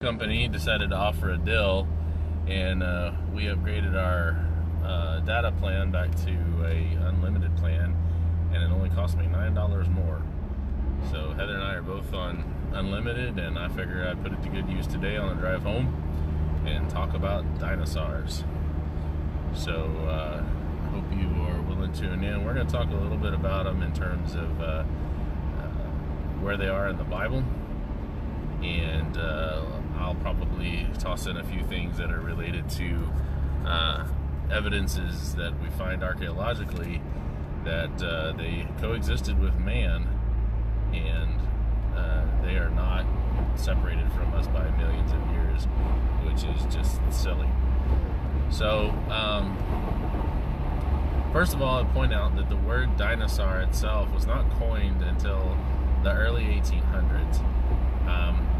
company decided to offer a deal, and we upgraded our data plan back to a unlimited plan, and it only cost me $9 more. So Heather and I are both on unlimited, and I figured I'd put it to good use today on the drive home and talk about dinosaurs. So I hope you are willing to tune in. We're going to talk a little bit about them in terms of where they are in the Bible, and I'll probably toss in a few things that are related to evidences that we find archaeologically that they coexisted with man, and they are not separated from us by millions of years, which is just silly. So first of all, I'd point out that the word dinosaur itself was not coined until the early 1800s.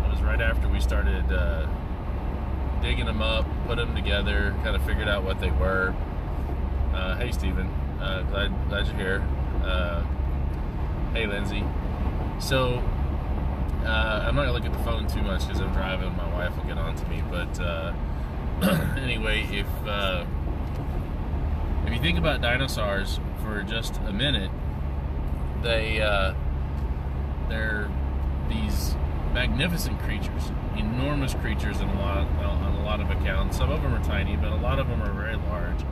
It was right after we started digging them up, put them together, kind of figured out what they were. Hey, Stephen. Glad you're here. Hey, Lindsay. So, I'm not going to look at the phone too much because I'm driving. My wife will get on to me. But anyway, if you think about dinosaurs for just a minute, they're these magnificent creatures, enormous creatures on a lot of accounts. Some of them are tiny, but a lot of them are very large.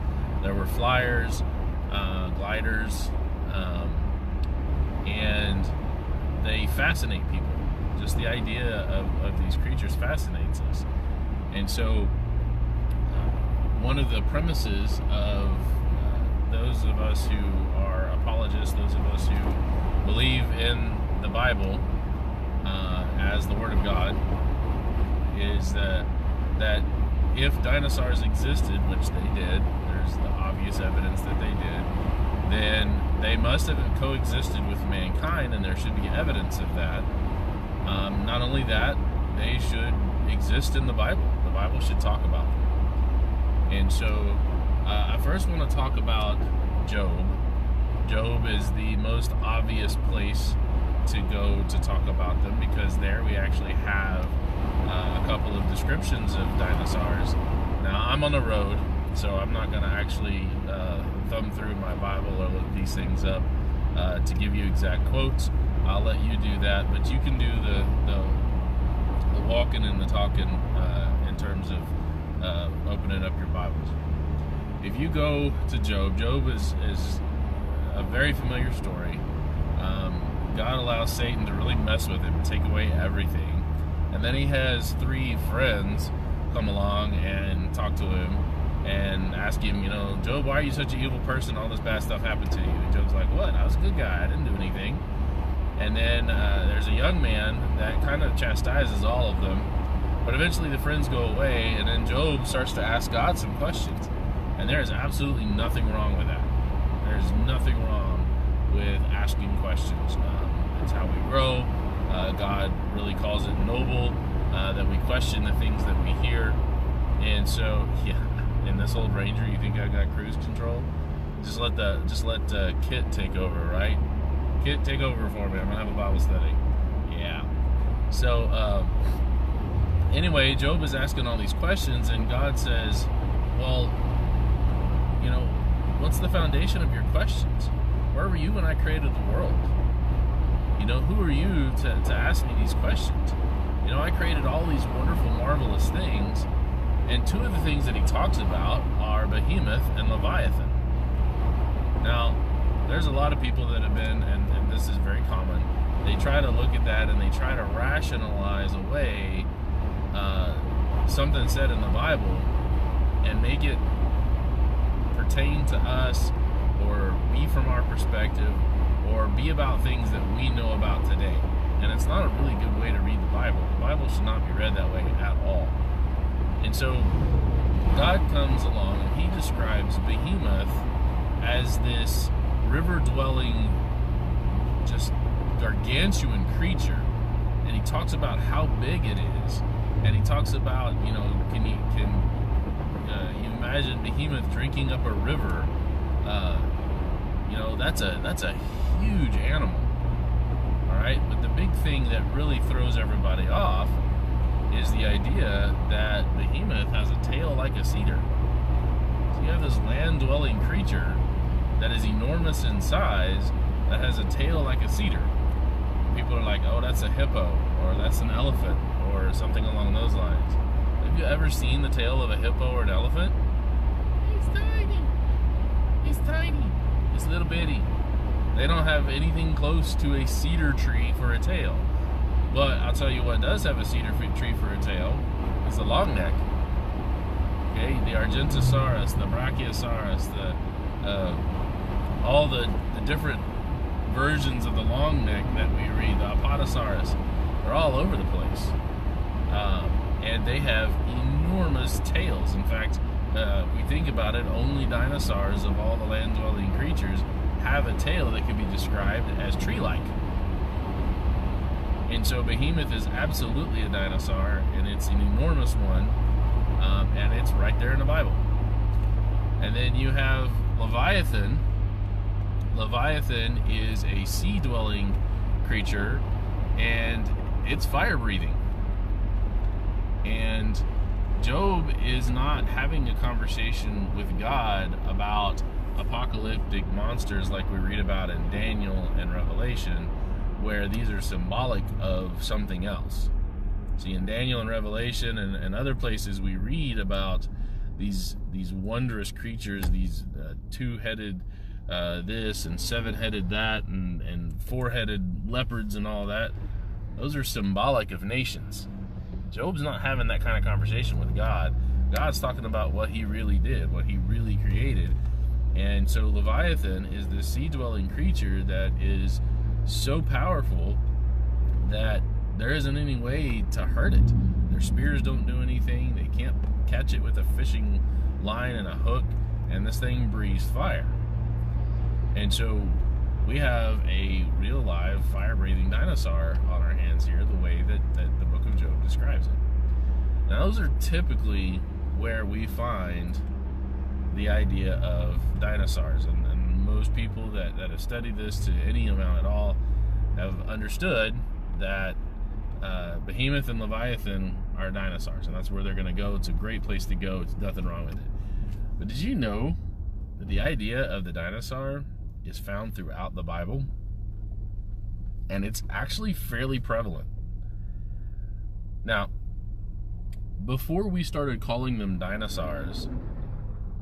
There were flyers, gliders, and they fascinate people. Just the idea of these creatures fascinates us. And so one of the premises of those of us who are apologists, those of us who believe in the Bible as the Word of God, is that if dinosaurs existed, which they did, there's the obvious evidence that they did, then they must have coexisted with mankind, and there should be evidence of that. Not only that, they should exist in the Bible. The Bible should talk about them. And so I first want to talk about Job. Job is the most obvious place to go to talk about them, because there we actually have a couple of descriptions of dinosaurs. Now, I'm on the road, so I'm not going to actually thumb through my Bible or look these things up to give you exact quotes. I'll let you do that, but you can do the walking and the talking in terms of opening up your Bibles. If you go to Job, Job is a very familiar story. God allows Satan to really mess with him and take away everything. And then he has three friends come along and talk to him and ask him, Job, why are you such an evil person? All this bad stuff happened to you. And Job's like, what? I was a good guy. I didn't do anything. And then there's a young man that kind of chastises all of them. But eventually the friends go away, and then Job starts to ask God some questions. And there is absolutely nothing wrong with that. There's nothing wrong with asking questions. It's how we grow. God really calls it noble that we question the things that we hear. And so, yeah, in this old Ranger, you think I got cruise control? Just let Kit take over, right? Kit, take over for me. I'm gonna have a Bible study. Yeah. So anyway, Job is asking all these questions, and God says, well, what's the foundation of your questions? Where were you when I created the world? Who are you to ask me these questions? I created all these wonderful, marvelous things, and two of the things that he talks about are Behemoth and Leviathan. Now, there's a lot of people that have been, and this is very common, they try to look at that and they try to rationalize away something said in the Bible and make it pertain to us, or be from our perspective, or be about things that we know about today. And it's not a really good way to read the Bible. The Bible should not be read that way at all. And so God comes along and he describes Behemoth as this river-dwelling, just gargantuan creature. And he talks about how big it is. And he talks about, can you imagine Behemoth drinking up a river? That's a huge animal. All right, but the big thing that really throws everybody off is the idea that Behemoth has a tail like a cedar. So you have this land-dwelling creature that is enormous in size that has a tail like a cedar. People are like, oh, that's a hippo, or that's an elephant, or something along those lines. Have you ever seen the tail of a hippo or an elephant? He's tiny. He's tiny. He's little bitty. They don't have anything close to a cedar tree for a tail. But I'll tell you what does have a cedar tree for a tail is the long neck. Okay, the Argentosaurus, the Brachiosaurus, all the different versions of the long neck that we read, the Apatosaurus, they're all over the place. And they have enormous tails. In fact, we think about it, only dinosaurs of all the land-dwelling creatures have a tail that could be described as tree-like. And so Behemoth is absolutely a dinosaur, and it's an enormous one, and it's right there in the Bible. And then you have Leviathan. Leviathan is a sea-dwelling creature, and it's fire-breathing. And Job is not having a conversation with God about apocalyptic monsters like we read about in Daniel and Revelation, where these are symbolic of something else. See, in Daniel and Revelation and other places we read about these wondrous creatures, these two-headed this and seven-headed that and four-headed leopards and all that. Those are symbolic of nations. Job's not having that kind of conversation with God. God's talking about what he really did, what he really created. And so Leviathan is this sea-dwelling creature that is so powerful that there isn't any way to hurt it. Their spears don't do anything. They can't catch it with a fishing line and a hook, and this thing breathes fire. And so we have a real live fire-breathing dinosaur on our hands here, the way that the book of Job describes it. Now, those are typically where we find the idea of dinosaurs, and most people that have studied this to any amount at all have understood that Behemoth and Leviathan are dinosaurs, and that's where they're going to go. It's a great place to go. It's nothing wrong with it. But did you know that the idea of the dinosaur is found throughout the Bible? And it's actually fairly prevalent. Now, before we started calling them dinosaurs,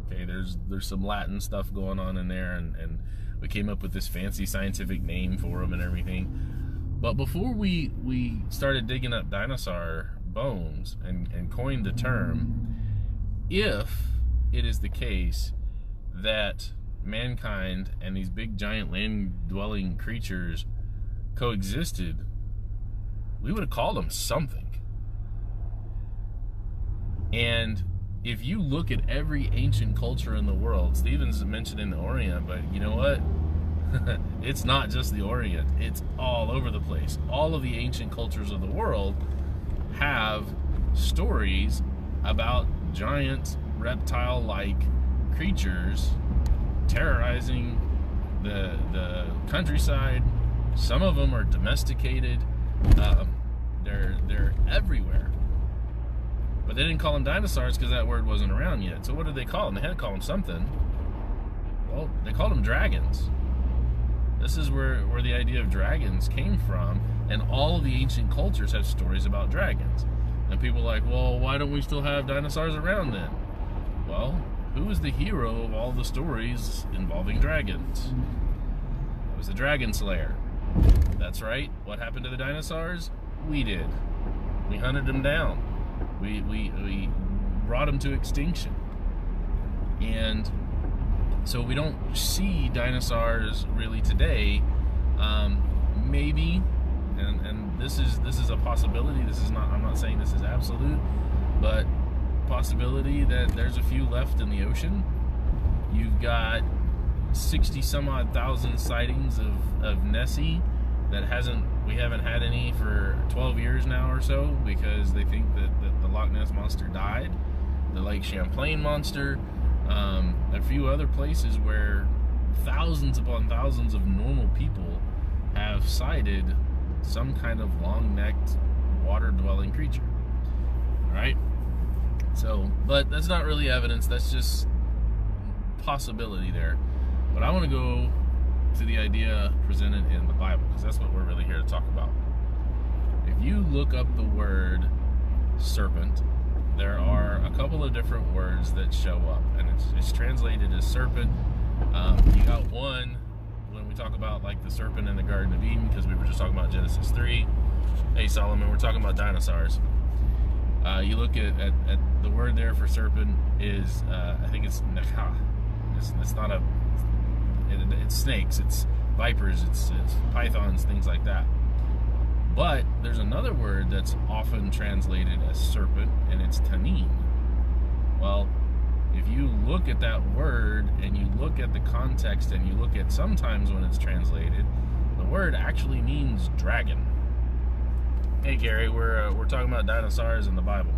okay, there's some Latin stuff going on in there, and we came up with this fancy scientific name for them and everything. But before we started digging up dinosaur bones and coined the term, if it is the case that mankind and these big giant land-dwelling creatures coexisted, we would have called them something. And if you look at every ancient culture in the world, Stephen's mentioning the Orient, but you know what? It's not just the Orient. It's all over the place. All of the ancient cultures of the world have stories about giant reptile-like creatures terrorizing the countryside. Some of them are domesticated. They're everywhere. But they didn't call them dinosaurs because that word wasn't around yet. So what did they call them? They had to call them something. Well, they called them dragons. This is where the idea of dragons came from, and all of the ancient cultures have stories about dragons. And people are like, well, why don't we still have dinosaurs around then? Well, who is the hero of all the stories involving dragons? It was the dragon slayer. That's right. What happened to the dinosaurs? We did. We hunted them down. We brought them to extinction. And so we don't see dinosaurs really today. Maybe, and this is a possibility. This is not. I'm not saying this is absolute, but possibility that there's a few left in the ocean. You've got 60 some odd thousand sightings of Nessie that we haven't had any for 12 years now or so, because they think that the Loch Ness monster died. The Lake Champlain monster. A few other places where thousands upon thousands of normal people have sighted some kind of long-necked water-dwelling creature. So, but that's not really evidence. That's just possibility there. But I want to go to the idea presented in the Bible, because that's what we're really here to talk about. If you look up the word serpent, there are a couple of different words that show up, and it's translated as serpent. You got one when we talk about like the serpent in the Garden of Eden, because we were just talking about Genesis 3. Hey Solomon, we're talking about dinosaurs. You look at the word there for serpent is, I think it's nakha. It's not it's snakes, it's vipers, it's pythons, things like that. But there's another word that's often translated as serpent, and it's tanin. Well, if you look at that word and you look at the context and you look at sometimes when it's translated, the word actually means dragon. Hey Gary, we're talking about dinosaurs in the Bible.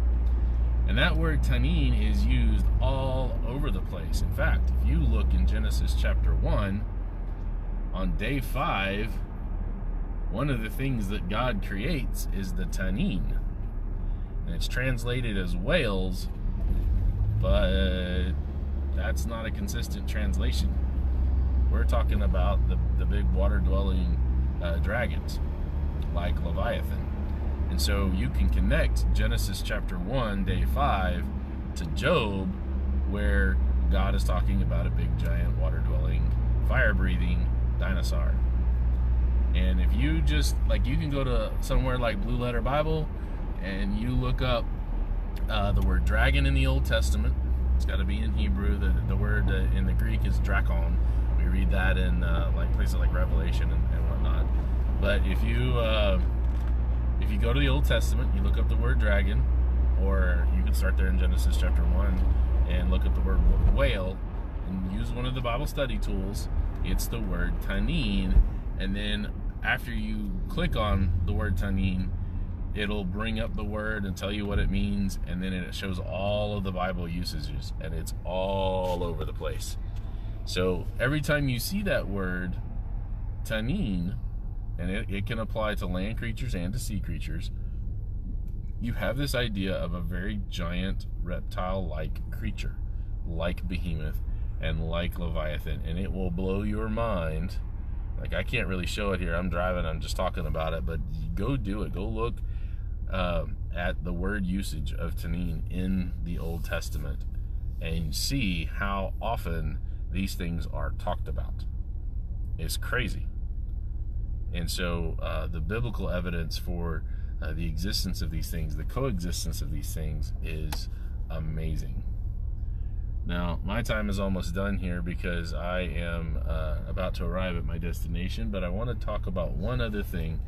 And that word tanin is used all over the place. In fact, if you look in Genesis chapter 1, on day 5, one of the things that God creates is the tanin. And it's translated as whales, but that's not a consistent translation. We're talking about the big water-dwelling dragons, like Leviathan. And so you can connect Genesis chapter 1, day 5, to Job, where God is talking about a big, giant, water-dwelling, fire-breathing dinosaur. And if you just, like, you can go to somewhere like Blue Letter Bible, and you look up the word dragon in the Old Testament. It's got to be in Hebrew. The word in the Greek is drakon. We read that in like places like Revelation and whatnot. But if you go to the Old Testament, you look up the word dragon, or you can start there in Genesis chapter 1 and look up the word whale and use one of the Bible study tools. It's the word tanin, and then after you click on the word tanin, it'll bring up the word and tell you what it means, and then it shows all of the Bible usages, and it's all over the place. So every time you see that word tanin, and it can apply to land creatures and to sea creatures, you have this idea of a very giant reptile-like creature, like Behemoth and like Leviathan, and it will blow your mind. Like, I can't really show it here. I'm driving, I'm just talking about it, but go do it. Go look at the word usage of tanin in the Old Testament and see how often these things are talked about. It's crazy. And so the biblical evidence for the existence of these things, the coexistence of these things, is amazing. Now, my time is almost done here because I am about to arrive at my destination, but I want to talk about one other thing.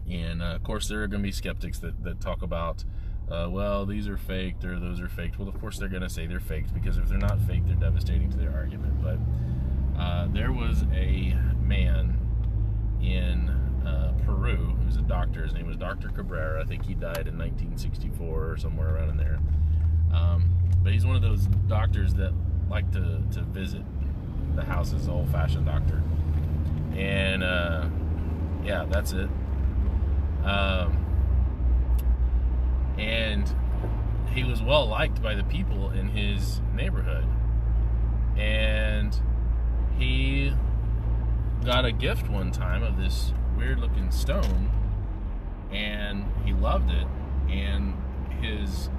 And of course, there are going to be skeptics that talk about, well, these are faked or those are faked. Well, of course, they're going to say they're faked, because if they're not faked, they're devastating to their argument. But there was a man in Peru who was a doctor. His name was Dr. Cabrera. I think he died in 1964 or somewhere around in there. But he's one of those doctors that like to visit the houses, old-fashioned doctor. And yeah, that's it. And he was well liked by the people in his neighborhood. And he got a gift one time of this weird looking stone, and he loved it, and his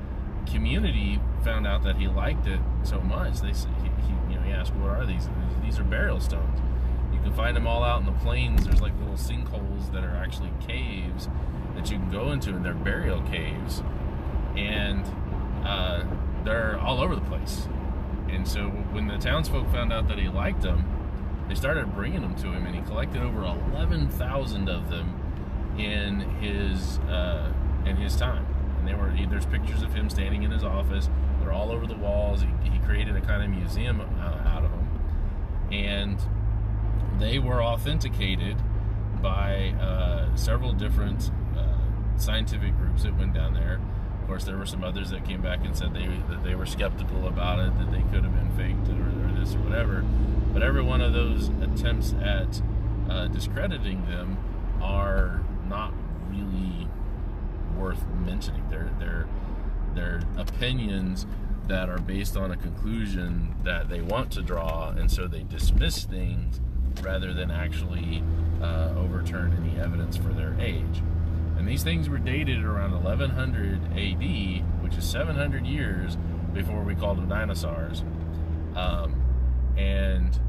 community found out that he liked it so much. They said, he asked, what are these? These are burial stones. You can find them all out in the plains. There's like little sinkholes that are actually caves that you can go into, and they're burial caves, and they're all over the place. And so when the townsfolk found out that he liked them, they started bringing them to him, and he collected over 11,000 of them in his time. And there's pictures of him standing in his office. They're all over the walls. He created a kind of museum out of them, and they were authenticated by several different scientific groups that went down there. Of course, there were some others that came back and said that they were skeptical about it, that they could have been faked or this or whatever. But every one of those attempts at discrediting them are not really worth mentioning. They're opinions that are based on a conclusion that they want to draw, and so they dismiss things rather than actually overturn any evidence for their age. And these things were dated around 1100 AD, which is 700 years before we called them dinosaurs. And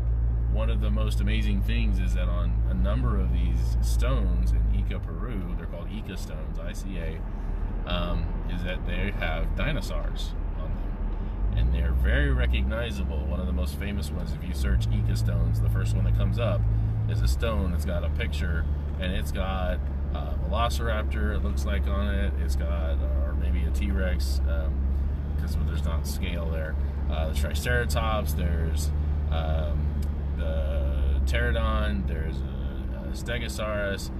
one of the most amazing things is that on a number of these stones in Ica, Peru, they're called Ica stones, ICA, is that they have dinosaurs on them. And they're very recognizable. One of the most famous ones, if you search Ica stones, the first one that comes up is a stone that's got a picture, and it's got a velociraptor, it looks like, on it. It's got, or maybe a T-Rex, because there's not scale there. The Triceratops, there's the pterodon, there's a stegosaurus,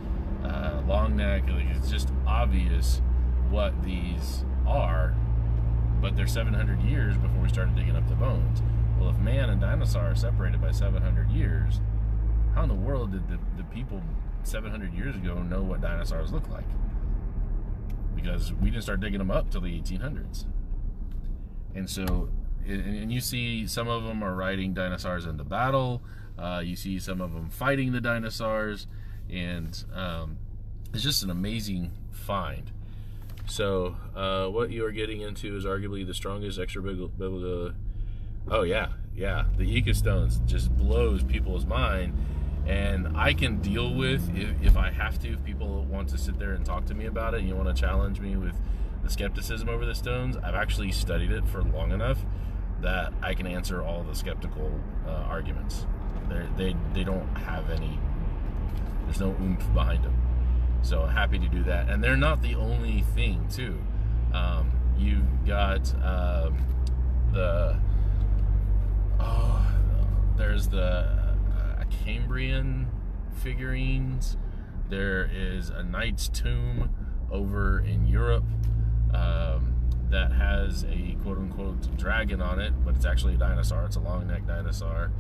long neck. It's just obvious what these are, but they're 700 years before we started digging up the bones. Well, if man and dinosaur are separated by 700 years, how in the world did the people 700 years ago know what dinosaurs look like? Because we didn't start digging them up till the 1800s. And so, and you see some of them are riding dinosaurs into battle. You see some of them fighting the dinosaurs, and it's just an amazing find. So what you are getting into is arguably the strongest extra biblical. Oh yeah, the Ica stones just blows people's mind, and I can deal with if I have to. If people want to sit there and talk to me about it, and you want to challenge me with the skepticism over the stones, I've actually studied it for long enough that I can answer all the skeptical arguments. They don't have any. There's no oomph behind them. So I'm happy to do that. And they're not the only thing, too. You've got there's the Cambrian figurines. There is a knight's tomb over in Europe that has a quote-unquote dragon on it, but it's actually a dinosaur. It's a long-necked dinosaur.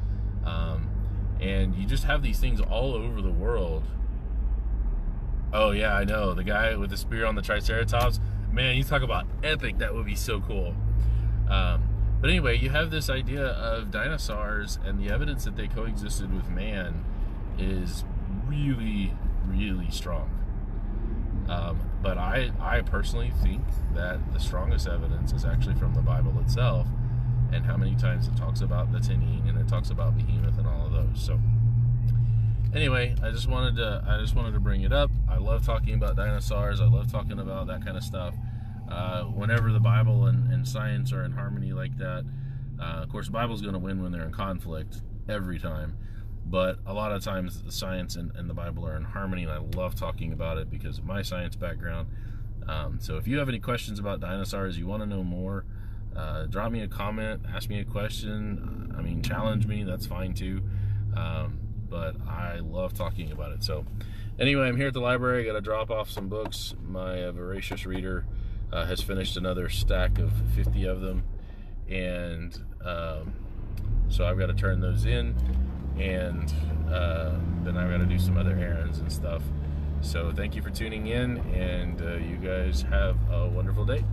And you just have these things all over the world. Oh yeah, I know. The guy with the spear on the Triceratops. Man, you talk about epic. That would be so cool. But anyway, you have this idea of dinosaurs, and the evidence that they coexisted with man is really, really strong. But I personally think that the strongest evidence is actually from the Bible itself, and how many times it talks about the Tanine, and it talks about Behemoth and all of those. So anyway, I just wanted to bring it up. I love talking about dinosaurs. I love talking about that kind of stuff. Whenever the Bible and science are in harmony like that, of course, the Bible's going to win when they're in conflict every time. But a lot of times, the science and the Bible are in harmony, and I love talking about it because of my science background. So if you have any questions about dinosaurs, you want to know more, drop me a comment, ask me a question. I mean, challenge me. That's fine too. But I love talking about it. So anyway, I'm here at the library. I got to drop off some books. My voracious reader has finished another stack of 50 of them, and so I've got to turn those in, and then I've got to do some other errands and stuff. So thank you for tuning in, and you guys have a wonderful day.